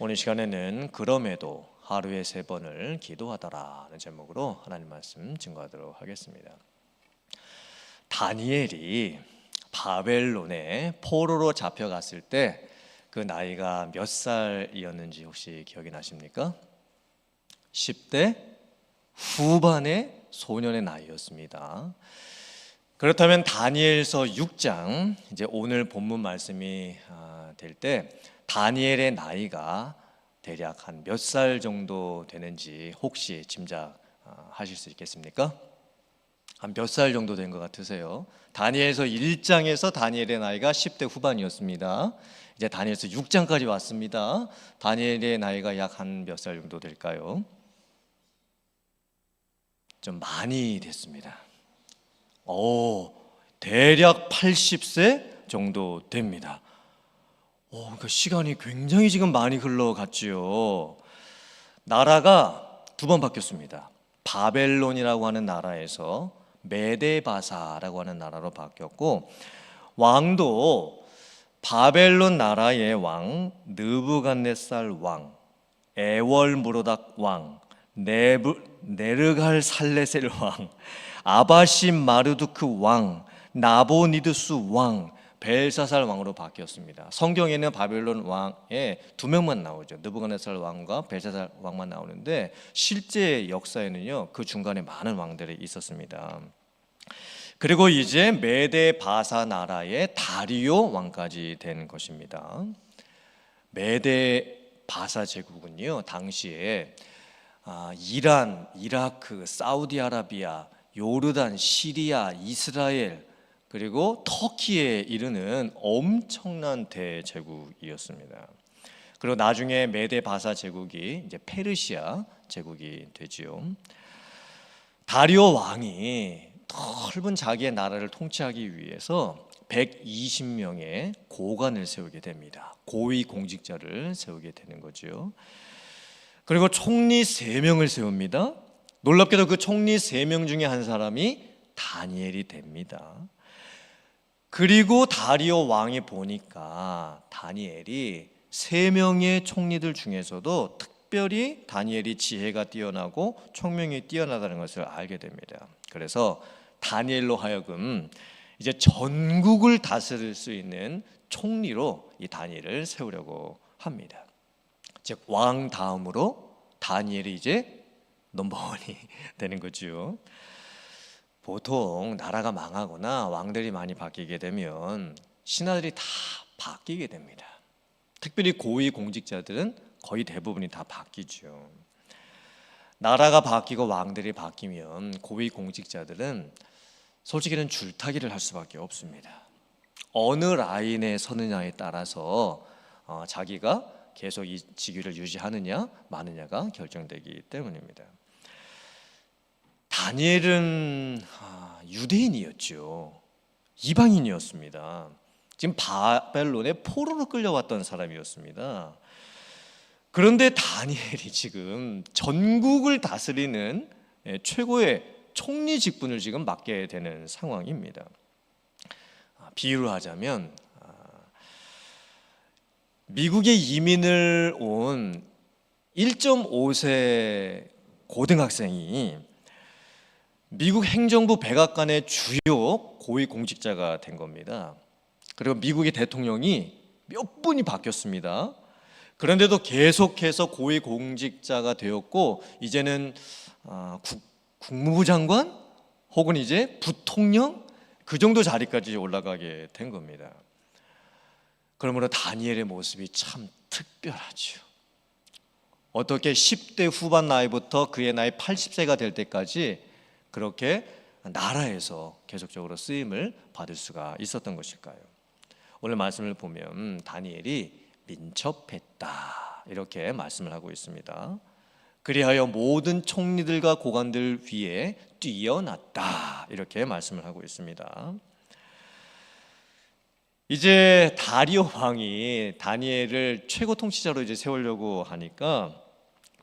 오늘 시간에는 그럼에도 하루에 3번을 기도하더라는 제목으로 하나님 말씀 증거하도록 하겠습니다. 다니엘이 바벨론에 포로로 잡혀갔을 때 그 나이가 몇 살이었는지 혹시 기억이 나십니까? 10대 후반의 소년의 나이였습니다. 그렇다면 다니엘서 6장, 이제 오늘 본문 말씀이 될 때 다니엘의 나이가 대략 한 몇 살 정도 되는지 혹시 짐작하실 수 있겠습니까? 한 몇 살 정도 된 것 같으세요? 다니엘서 1장에서 다니엘의 나이가 10대 후반이었습니다. 이제 다니엘서 6장까지 왔습니다. 다니엘의 나이가 약 한 몇 살 정도 될까요? 좀 많이 됐습니다. 대략 80세 정도 됩니다. 그러니까 시간이 굉장히 지금 많이 흘러갔지요. 나라가 2번 바뀌었습니다. 바벨론이라고 하는 나라에서 메데바사라고 하는 나라로 바뀌었고, 왕도 바벨론 나라의 왕 느부갓네살 왕, 에월무로닥 왕, 네르갈살레셀 왕, 아바심 마르두크 왕, 나보니드스 왕, 벨사살 왕으로 바뀌었습니다. 성경에는 바벨론 왕에 2명만 나오죠. 느부갓네살 왕과 벨사살 왕만 나오는데 실제 역사에는요, 그 중간에 많은 왕들이 있었습니다. 그리고 이제 메데바사 나라의 다리오 왕까지 된 것입니다. 메데바사 제국은요, 당시에 이란, 이라크, 사우디아라비아, 요르단, 시리아, 이스라엘, 그리고 터키에 이르는 엄청난 대제국이었습니다. 그리고 나중에 메데바사 제국이 이제 페르시아 제국이 되지요. 다리오 왕이 넓은 자기의 나라를 통치하기 위해서 120명의 고관을 세우게 됩니다. 고위 공직자를 세우게 되는 거죠. 그리고 총리 3명을 세웁니다. 놀랍게도 그 총리 3명 중에 한 사람이 다니엘이 됩니다. 그리고 다리오 왕이 보니까 다니엘이 3명의 총리들 중에서도 특별히 다니엘이 지혜가 뛰어나고 총명이 뛰어나다는 것을 알게 됩니다. 그래서 다니엘로 하여금 이제 전국을 다스릴 수 있는 총리로 이 다니엘을 세우려고 합니다. 즉 왕 다음으로 다니엘이 이제 넘버원이 되는 거죠. 보통 나라가 망하거나 왕들이 많이 바뀌게 되면 신하들이 다 바뀌게 됩니다. 특별히 고위 공직자들은 거의 대부분이 다 바뀌죠. 나라가 바뀌고 왕들이 바뀌면 고위 공직자들은 솔직히는 줄타기를 할 수밖에 없습니다. 어느 라인에 서느냐에 따라서 자기가 계속 이 직위를 유지하느냐 마느냐가 결정되기 때문입니다. 다니엘은 유대인이었죠. 이방인이었습니다. 지금 바벨론에 포로로 끌려왔던 사람이었습니다. 그런데 다니엘이 지금 전국을 다스리는 최고의 총리 직분을 지금 맡게 되는 상황입니다. 비유를 하자면 미국에 이민을 온 1.5세 고등학생이 미국 행정부 백악관의 주요 고위 공직자가 된 겁니다. 그리고 미국의 대통령이 몇 분이 바뀌었습니다. 그런데도 계속해서 고위 공직자가 되었고, 이제는 국무부 장관 혹은 이제 부통령 그 정도 자리까지 올라가게 된 겁니다. 그러므로 다니엘의 모습이 참 특별하죠. 어떻게 10대 후반 나이부터 그의 나이 80세가 될 때까지 그렇게 나라에서 계속적으로 쓰임을 받을 수가 있었던 것일까요? 오늘 말씀을 보면 다니엘이 민첩했다 이렇게 말씀을 하고 있습니다. 그리하여 모든 총리들과 고관들 위에 뛰어났다 이렇게 말씀을 하고 있습니다. 이제 다리오 왕이 다니엘을 최고 통치자로 이제 세우려고 하니까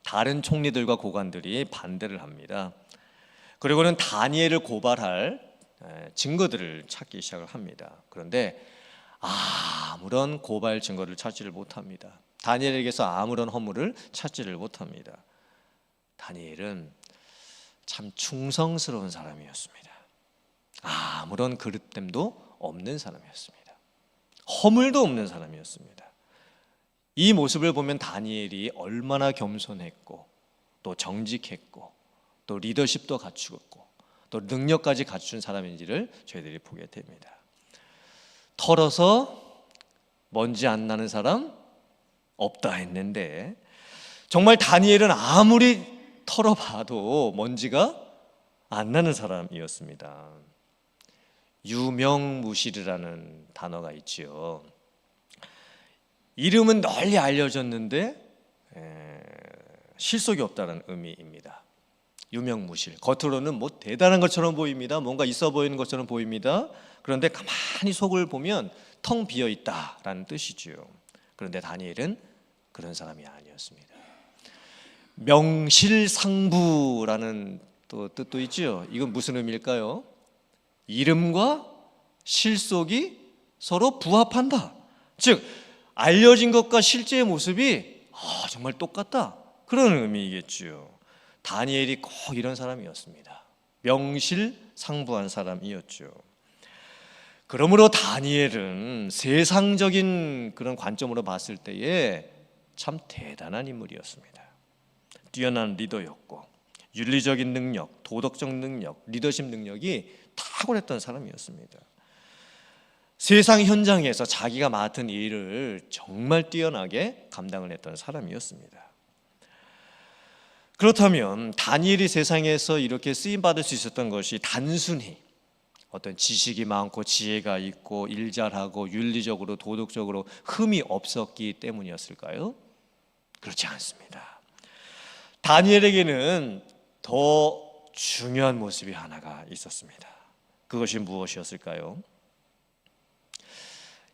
다른 총리들과 고관들이 반대를 합니다. 그리고는 다니엘을 고발할 증거들을 찾기 시작을 합니다. 그런데 아무런 고발 증거를 찾지를 못합니다. 다니엘에게서 아무런 허물을 찾지를 못합니다. 다니엘은 참 충성스러운 사람이었습니다. 아무런 그릇됨도 없는 사람이었습니다. 허물도 없는 사람이었습니다. 이 모습을 보면 다니엘이 얼마나 겸손했고 또 정직했고 또 리더십도 갖추었고 또 능력까지 갖춘 사람인지를 저희들이 보게 됩니다. 털어서 먼지 안 나는 사람 없다 했는데 정말 다니엘은 아무리 털어봐도 먼지가 안 나는 사람이었습니다. 유명무실이라는 단어가 있지요. 이름은 널리 알려졌는데 실속이 없다는 의미입니다. 유명무실. 겉으로는 뭐 대단한 것처럼 보입니다. 뭔가 있어 보이는 것처럼 보입니다. 그런데 가만히 속을 보면 텅 비어 있다라는 뜻이지요. 그런데 다니엘은 그런 사람이 아니었습니다. 명실상부라는 또 뜻도 있지요. 이건 무슨 의미일까요? 이름과 실속이 서로 부합한다. 즉 알려진 것과 실제의 모습이 정말 똑같다. 그런 의미이겠지요. 다니엘이 꼭 이런 사람이었습니다. 명실상부한 사람이었죠. 그러므로 다니엘은 세상적인 그런 관점으로 봤을 때에 참 대단한 인물이었습니다. 뛰어난 리더였고 윤리적인 능력, 도덕적 능력, 리더십 능력이 탁월했던 사람이었습니다. 세상 현장에서 자기가 맡은 일을 정말 뛰어나게 감당을 했던 사람이었습니다. 그렇다면 다니엘이 세상에서 이렇게 쓰임받을 수 있었던 것이 단순히 어떤 지식이 많고 지혜가 있고 일 잘하고 윤리적으로 도덕적으로 흠이 없었기 때문이었을까요? 그렇지 않습니다. 다니엘에게는 더 중요한 모습이 하나가 있었습니다. 그것이 무엇이었을까요?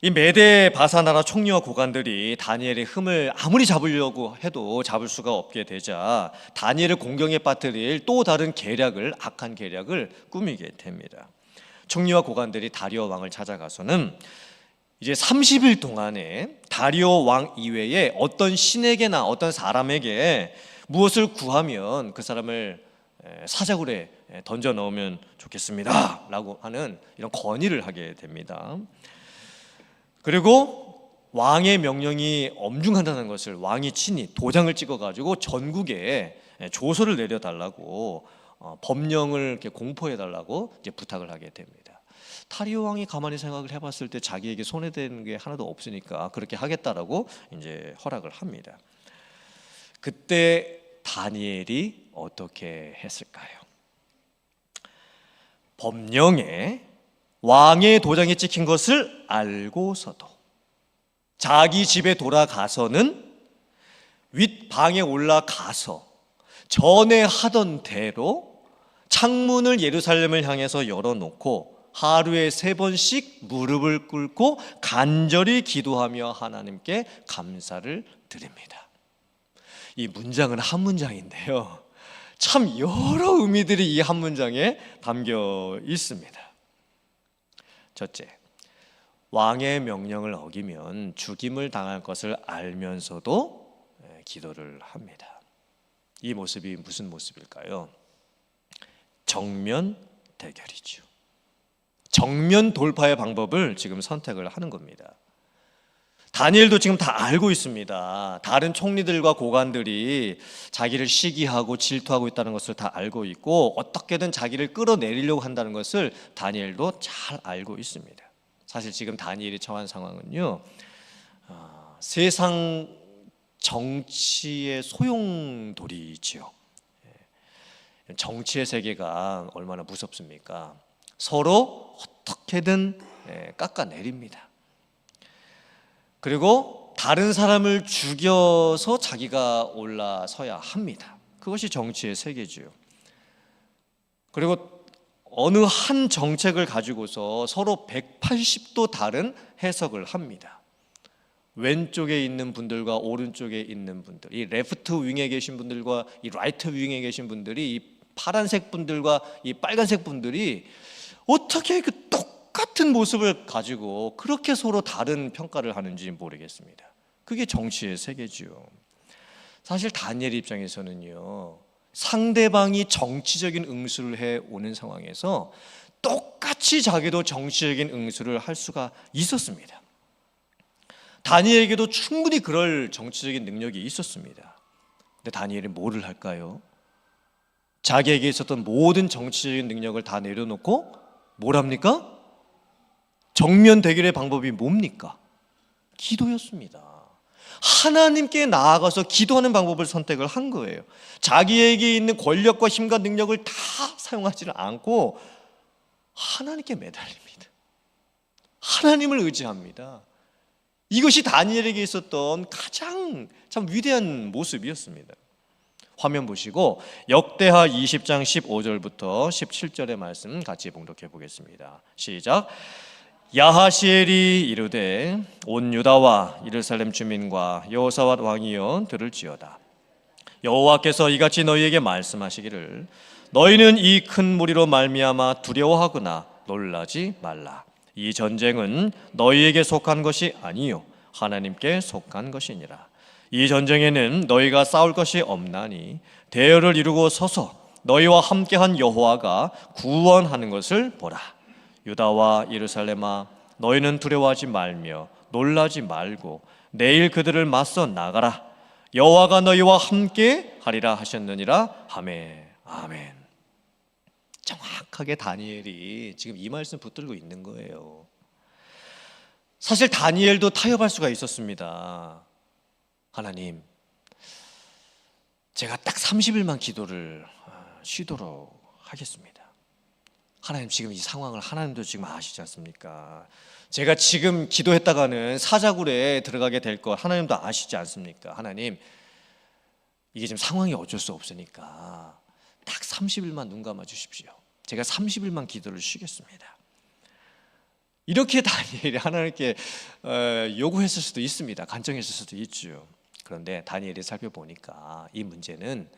이 메대 바사 나라 총리와 고관들이 다니엘의 흠을 아무리 잡으려고 해도 잡을 수가 없게 되자 다니엘을 공경에 빠뜨릴 또 다른 악한 계략을 꾸미게 됩니다. 총리와 고관들이 다리오 왕을 찾아가서는 이제 30일 동안에 다리오 왕 이외에 어떤 신에게나 어떤 사람에게 무엇을 구하면 그 사람을 사자굴에 던져 넣으면 좋겠습니다 라고 하는 이런 건의를 하게 됩니다. 그리고 왕의 명령이 엄중하다는 것을 왕이 친히 도장을 찍어가지고 전국에 조서를 내려달라고 법령을 이렇게 공포해달라고 이제 부탁을 하게 됩니다. 다리오 왕이 가만히 생각을 해봤을 때 자기에게 손해되는 게 하나도 없으니까 그렇게 하겠다라고 이제 허락을 합니다. 그때 다니엘이 어떻게 했을까요? 법령에 왕의 도장이 찍힌 것을 알고서도 자기 집에 돌아가서는 윗방에 올라가서 전에 하던 대로 창문을 예루살렘을 향해서 열어놓고 하루에 3번씩 무릎을 꿇고 간절히 기도하며 하나님께 감사를 드립니다. 이 문장은 한 문장인데요, 참 여러 의미들이 이 한 문장에 담겨 있습니다. 첫째, 왕의 명령을 어기면 죽임을 당할 것을 알면서도 기도를 합니다. 이 모습이 무슨 모습일까요? 정면 대결이죠. 정면 돌파의 방법을 지금 선택을 하는 겁니다. 다니엘도 지금 다 알고 있습니다. 다른 총리들과 고관들이 자기를 시기하고 질투하고 있다는 것을 다 알고 있고 어떻게든 자기를 끌어내리려고 한다는 것을 다니엘도 잘 알고 있습니다. 사실 지금 다니엘이 처한 상황은요, 세상 정치의 소용돌이지요. 정치의 세계가 얼마나 무섭습니까? 서로 어떻게든 깎아내립니다. 그리고 다른 사람을 죽여서 자기가 올라서야 합니다. 그것이 정치의 세계지요. 그리고 어느 한 정책을 가지고서 서로 180도 다른 해석을 합니다. 왼쪽에 있는 분들과 오른쪽에 있는 분들, 이 레프트 윙에 계신 분들과 이 라이트 윙에 계신 분들이, 이 파란색 분들과 이 빨간색 분들이 어떻게 그 똑같은 모습을 가지고 그렇게 서로 다른 평가를 하는지 모르겠습니다. 그게 정치의 세계죠. 사실 다니엘 입장에서는요, 상대방이 정치적인 응수를 해오는 상황에서 똑같이 자기도 정치적인 응수를 할 수가 있었습니다. 다니엘에게도 충분히 그럴 정치적인 능력이 있었습니다. 근데 다니엘이 뭐를 할까요? 자기에게 있었던 모든 정치적인 능력을 다 내려놓고 뭘 합니까? 정면 대결의 방법이 뭡니까? 기도였습니다. 하나님께 나아가서 기도하는 방법을 선택을 한 거예요. 자기에게 있는 권력과 힘과 능력을 다 사용하지는 않고 하나님께 매달립니다. 하나님을 의지합니다. 이것이 다니엘에게 있었던 가장 참 위대한 모습이었습니다. 화면 보시고 역대하 20장 15절부터 17절의 말씀 같이 봉독해 보겠습니다. 시작. 야하시엘이 이르되 온 유다와 예루살렘 주민과 여호사밧 왕이여 들을지어다. 여호와께서 이같이 너희에게 말씀하시기를 너희는 이 큰 무리로 말미암아 두려워하거나 놀라지 말라. 이 전쟁은 너희에게 속한 것이 아니요 하나님께 속한 것이니라. 이 전쟁에는 너희가 싸울 것이 없나니 대열을 이루고 서서 너희와 함께한 여호와가 구원하는 것을 보라. 유다와 예루살렘아 너희는 두려워하지 말며 놀라지 말고 내일 그들을 맞서 나가라. 여호와가 너희와 함께 하리라 하셨느니라. 아멘. 아멘. 정확하게 다니엘이 지금 이 말씀 붙들고 있는 거예요. 사실 다니엘도 타협할 수가 있었습니다. 하나님, 제가 딱 30일만 기도를 쉬도록 하겠습니다. 하나님, 지금 이 상황을 하나님도 지금 아시지 않습니까? 제가 지금 기도했다가는 사자굴에 들어가게 될 거 하나님도 아시지 않습니까? 하나님, 이게 지금 상황이 어쩔 수 없으니까 딱 30일만 눈 감아 주십시오. 제가 30일만 기도를 쉬겠습니다. 이렇게 다니엘이 하나님께 요구했을 수도 있습니다. 간청했을 수도 있죠. 그런데 다니엘이 살펴보니까 이 문제는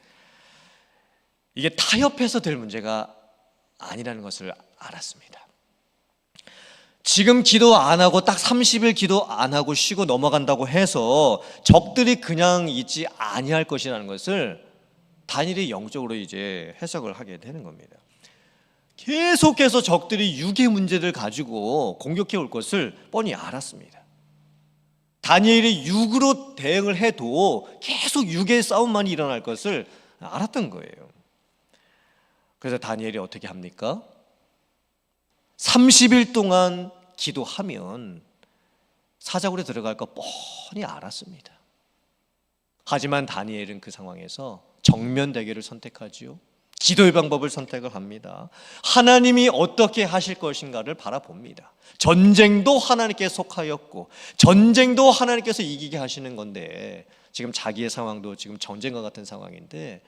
이게 타협해서 될 문제가 아니라는 것을 알았습니다. 지금 기도 안 하고 딱 30일 기도 안 하고 쉬고 넘어간다고 해서 적들이 그냥 있지 아니할 것이라는 것을 다니엘이 영적으로 이제 해석을 하게 되는 겁니다. 계속해서 적들이 육의 문제를 가지고 공격해 올 것을 뻔히 알았습니다. 다니엘이 육으로 대응을 해도 계속 육의 싸움만이 일어날 것을 알았던 거예요. 그래서 다니엘이 어떻게 합니까? 30일 동안 기도하면 사자굴에 들어갈 거 뻔히 알았습니다. 하지만 다니엘은 그 상황에서 정면 대결을 선택하지요. 기도의 방법을 선택을 합니다. 하나님이 어떻게 하실 것인가를 바라봅니다. 전쟁도 하나님께 속하였고 전쟁도 하나님께서 이기게 하시는 건데 지금 자기의 상황도 지금 전쟁과 같은 상황인데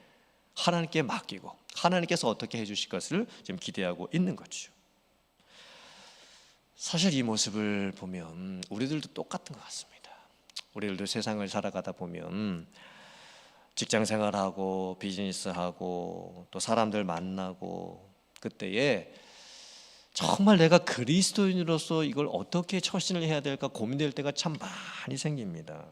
하나님께 맡기고 하나님께서 어떻게 해주실 것을 지금 기대하고 있는 거죠. 사실 이 모습을 보면 우리들도 똑같은 것 같습니다. 우리들도 세상을 살아가다 보면 직장 생활하고 비즈니스하고 또 사람들 만나고 그때에 정말 내가 그리스도인으로서 이걸 어떻게 처신을 해야 될까 고민될 때가 참 많이 생깁니다.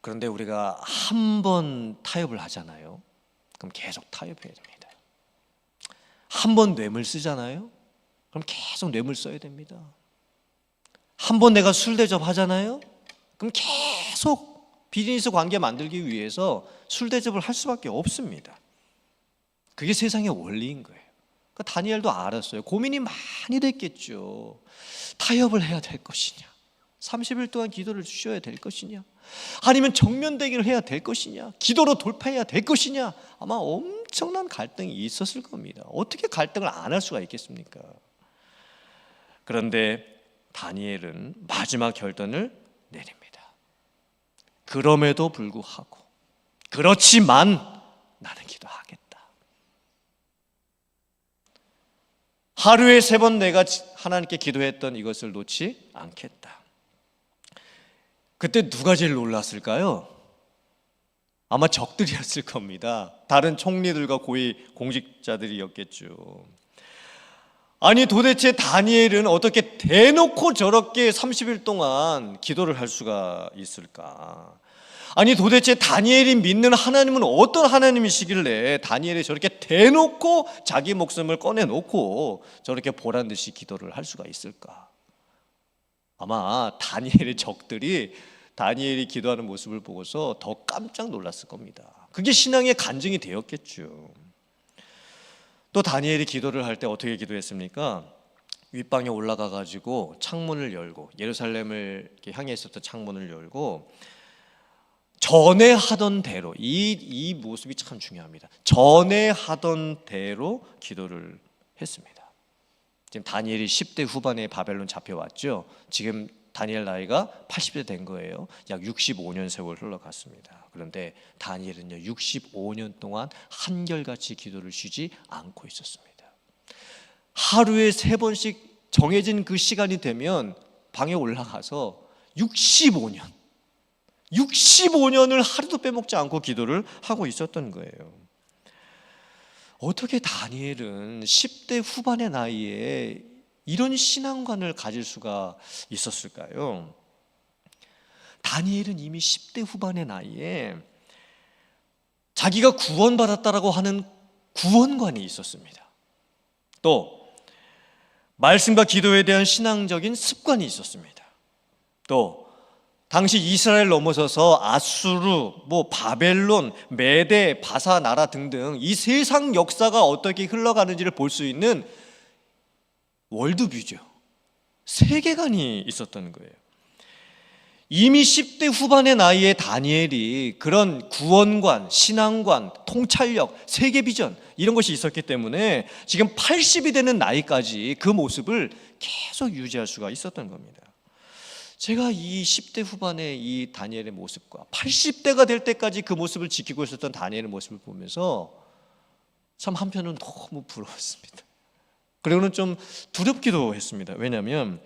그런데 우리가 한 번 타협을 하잖아요. 그럼 계속 타협해야 됩니다. 한 번 뇌물 쓰잖아요. 그럼 계속 뇌물 써야 됩니다. 한 번 내가 술 대접하잖아요. 그럼 계속 비즈니스 관계 만들기 위해서 술 대접을 할 수밖에 없습니다. 그게 세상의 원리인 거예요. 그러니까 다니엘도 알았어요. 고민이 많이 됐겠죠. 타협을 해야 될 것이냐, 30일 동안 기도를 쉬어야 될 것이냐, 아니면 정면 대결을 해야 될 것이냐, 기도로 돌파해야 될 것이냐, 아마 엄청난 갈등이 있었을 겁니다. 어떻게 갈등을 안 할 수가 있겠습니까? 그런데 다니엘은 마지막 결단을 내립니다. 그럼에도 불구하고 그렇지만 나는 기도하겠다. 하루에 3번 내가 하나님께 기도했던 이것을 놓지 않겠다. 그때 누가 제일 놀랐을까요? 아마 적들이었을 겁니다. 다른 총리들과 고위 공직자들이었겠죠. 아니 도대체 다니엘은 어떻게 대놓고 저렇게 30일 동안 기도를 할 수가 있을까? 아니 도대체 다니엘이 믿는 하나님은 어떤 하나님이시길래 다니엘이 저렇게 대놓고 자기 목숨을 꺼내놓고 저렇게 보란듯이 기도를 할 수가 있을까? 아마 다니엘의 적들이 다니엘이 기도하는 모습을 보고서 더 깜짝 놀랐을 겁니다. 그게 신앙의 간증이 되었겠죠. 또 다니엘이 기도를 할 때 어떻게 기도했습니까? 윗방에 올라가 가지고 창문을 열고, 예루살렘을 이렇게 향해 있었던 창문을 열고 전에 하던 대로, 이 모습이 참 중요합니다. 전에 하던 대로 기도를 했습니다. 지금 다니엘이 10대 후반에 바벨론 잡혀왔죠. 지금 다니엘 나이가 80대 된 거예요. 약 65년 세월 흘러갔습니다. 그런데 다니엘은요 65년 동안 한결같이 기도를 쉬지 않고 있었습니다. 하루에 3번씩 정해진 그 시간이 되면 방에 올라가서 65년을 하루도 빼먹지 않고 기도를 하고 있었던 거예요. 어떻게 다니엘은 10대 후반의 나이에 이런 신앙관을 가질 수가 있었을까요? 다니엘은 이미 10대 후반의 나이에 자기가 구원받았다라고 하는 구원관이 있었습니다. 또 말씀과 기도에 대한 신앙적인 습관이 있었습니다. 또 당시 이스라엘 넘어서서 아수르, 바벨론, 메데, 바사 나라 등등 이 세상 역사가 어떻게 흘러가는지를 볼 수 있는 월드뷰죠. 세계관이 있었던 거예요. 이미 10대 후반의 나이에 다니엘이 그런 구원관, 신앙관, 통찰력, 세계 비전 이런 것이 있었기 때문에 지금 80이 되는 나이까지 그 모습을 계속 유지할 수가 있었던 겁니다. 제가 이 10대 후반의 이 다니엘의 모습과 80대가 될 때까지 그 모습을 지키고 있었던 다니엘의 모습을 보면서 참 한편은 너무 부러웠습니다. 그리고는 좀 두렵기도 했습니다. 왜냐하면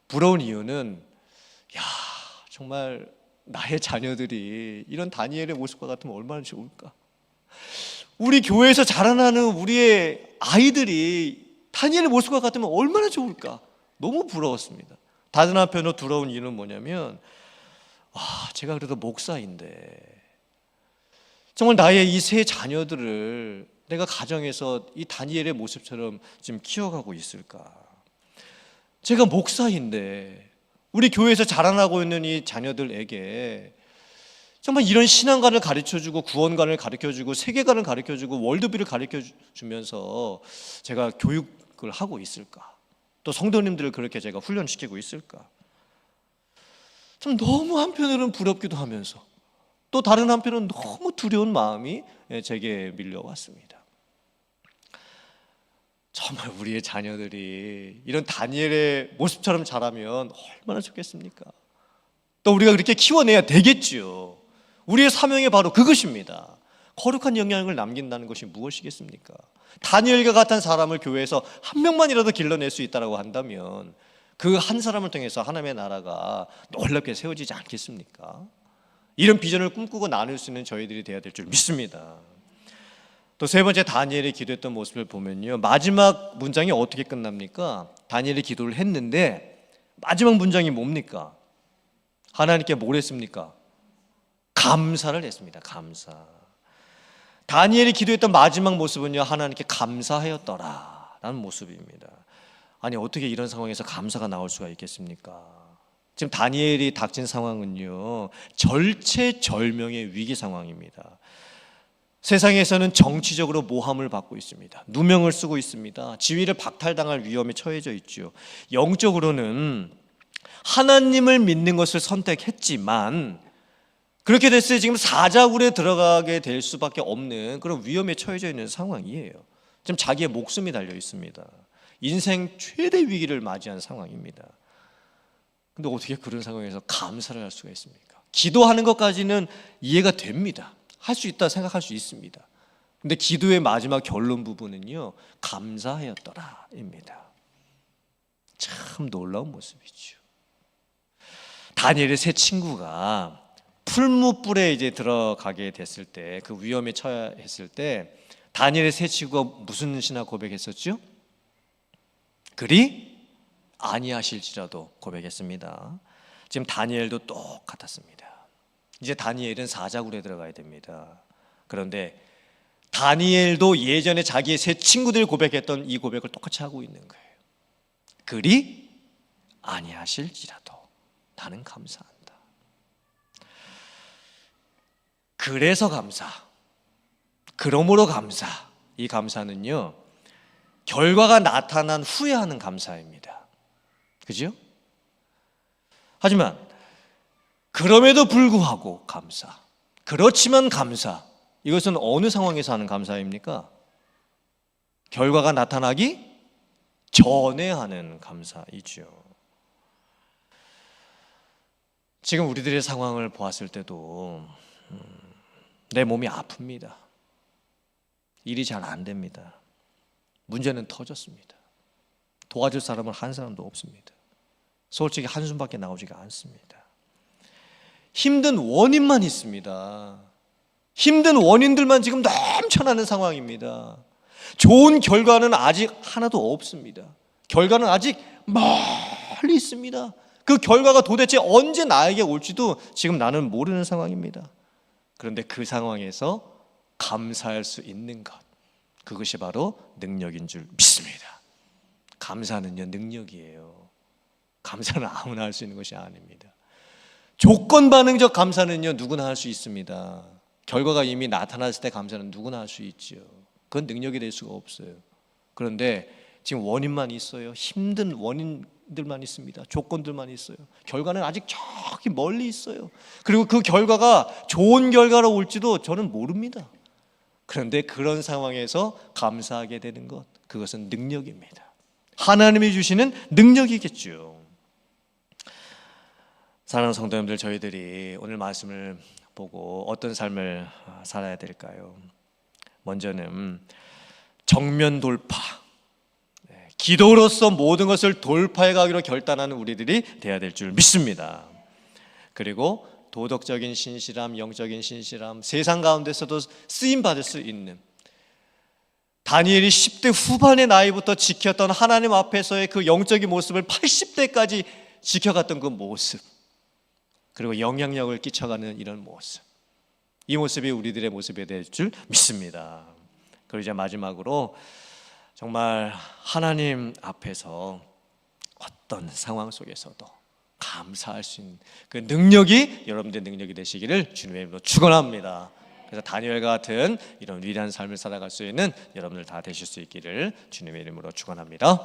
부러운 이유는 정말 나의 자녀들이 이런 다니엘의 모습과 같으면 얼마나 좋을까? 우리 교회에서 자라나는 우리의 아이들이 다니엘의 모습과 같으면 얼마나 좋을까? 너무 부러웠습니다. 다른 한편으로 두려운 이유는 뭐냐면 제가 그래도 목사인데 정말 나의 이 세 자녀들을 내가 가정에서 이 다니엘의 모습처럼 지금 키워가고 있을까? 제가 목사인데 우리 교회에서 자라나고 있는 이 자녀들에게 정말 이런 신앙관을 가르쳐주고 구원관을 가르쳐주고 세계관을 가르쳐주고 월드뷰를 가르쳐주면서 제가 교육을 하고 있을까? 또 성도님들을 그렇게 제가 훈련시키고 있을까? 참 너무 한편으로는 부럽기도 하면서 또 다른 한편은 너무 두려운 마음이 제게 밀려왔습니다. 정말 우리의 자녀들이 이런 다니엘의 모습처럼 자라면 얼마나 좋겠습니까? 또 우리가 그렇게 키워내야 되겠지요. 우리의 사명이 바로 그것입니다. 거룩한 영향을 남긴다는 것이 무엇이겠습니까? 다니엘과 같은 사람을 교회에서 한 명만이라도 길러낼 수 있다고 한다면 그 한 사람을 통해서 하나님의 나라가 놀랍게 세워지지 않겠습니까? 이런 비전을 꿈꾸고 나눌 수 있는 저희들이 되어야 될 줄 믿습니다. 또 세 번째 다니엘이 기도했던 모습을 보면요, 마지막 문장이 어떻게 끝납니까? 다니엘이 기도를 했는데 마지막 문장이 뭡니까? 하나님께 뭘 했습니까? 감사를 했습니다. 감사. 다니엘이 기도했던 마지막 모습은요, 하나님께 감사하였더라 라는 모습입니다. 아니 어떻게 이런 상황에서 감사가 나올 수가 있겠습니까? 지금 다니엘이 닥친 상황은요, 절체절명의 위기 상황입니다. 세상에서는 정치적으로 모함을 받고 있습니다. 누명을 쓰고 있습니다. 지위를 박탈당할 위험에 처해져 있죠. 영적으로는 하나님을 믿는 것을 선택했지만 그렇게 됐을 때 지금 사자굴에 들어가게 될 수밖에 없는 그런 위험에 처해져 있는 상황이에요. 지금 자기의 목숨이 달려 있습니다. 인생 최대 위기를 맞이한 상황입니다. 근데 어떻게 그런 상황에서 감사를 할 수가 있습니까? 기도하는 것까지는 이해가 됩니다. 할 수 있다 생각할 수 있습니다. 근데 기도의 마지막 결론 부분은요, 감사하였더라입니다. 참 놀라운 모습이죠. 다니엘의 세 친구가 풀무불에 이제 들어가게 됐을 때, 그 위험에 처했을 때 다니엘의 세 친구가 무슨 신앙 고백했었죠? 그리 아니하실지라도 고백했습니다. 지금 다니엘도 똑같았습니다. 이제 다니엘은 사자굴에 들어가야 됩니다. 그런데 다니엘도 예전에 자기의 세 친구들이 고백했던 이 고백을 똑같이 하고 있는 거예요. 그리 아니하실지라도 나는 감사한다. 그래서 감사, 그러므로 감사. 이 감사는요, 결과가 나타난 후에 하는 감사입니다. 그죠? 하지만 그럼에도 불구하고 감사, 그렇지만 감사, 이것은 어느 상황에서 하는 감사입니까? 결과가 나타나기 전에 하는 감사이죠. 지금 우리들의 상황을 보았을 때도 내 몸이 아픕니다. 일이 잘 안 됩니다. 문제는 터졌습니다. 도와줄 사람은 한 사람도 없습니다. 솔직히 한숨밖에 나오지가 않습니다. 힘든 원인만 있습니다. 힘든 원인들만 지금 넘쳐나는 상황입니다. 좋은 결과는 아직 하나도 없습니다. 결과는 아직 멀리 있습니다. 그 결과가 도대체 언제 나에게 올지도 지금 나는 모르는 상황입니다. 그런데 그 상황에서 감사할 수 있는 것, 그것이 바로 능력인 줄 믿습니다. 감사는요, 능력이에요. 감사는 아무나 할 수 있는 것이 아닙니다. 조건 반응적 감사는요, 누구나 할 수 있습니다. 결과가 이미 나타났을 때 감사는 누구나 할 수 있죠. 그건 능력이 될 수가 없어요. 그런데 지금 원인만 있어요. 힘든 원인들만 있습니다. 조건들만 있어요. 결과는 아직 저기 멀리 있어요. 그리고 그 결과가 좋은 결과로 올지도 저는 모릅니다. 그런데 그런 상황에서 감사하게 되는 것, 그것은 능력입니다. 하나님이 주시는 능력이겠죠. 사랑하는 성도님들, 저희들이 오늘 말씀을 보고 어떤 삶을 살아야 될까요? 먼저는 정면 돌파, 기도로서 모든 것을 돌파해 가기로 결단하는 우리들이 되어야 될 줄 믿습니다. 그리고 도덕적인 신실함, 영적인 신실함, 세상 가운데서도 쓰임받을 수 있는, 다니엘이 10대 후반의 나이부터 지켰던 하나님 앞에서의 그 영적인 모습을 80대까지 지켜갔던 그 모습, 그리고 영향력을 끼쳐가는 이런 모습, 이 모습이 우리들의 모습이 될 줄 믿습니다. 그리고 이제 마지막으로 정말 하나님 앞에서 어떤 상황 속에서도 감사할 수 있는 그 능력이 여러분들의 능력이 되시기를 주님의 이름으로 축원합니다. 그래서 다니엘과 같은 이런 위대한 삶을 살아갈 수 있는 여러분들 다 되실 수 있기를 주님의 이름으로 축원합니다.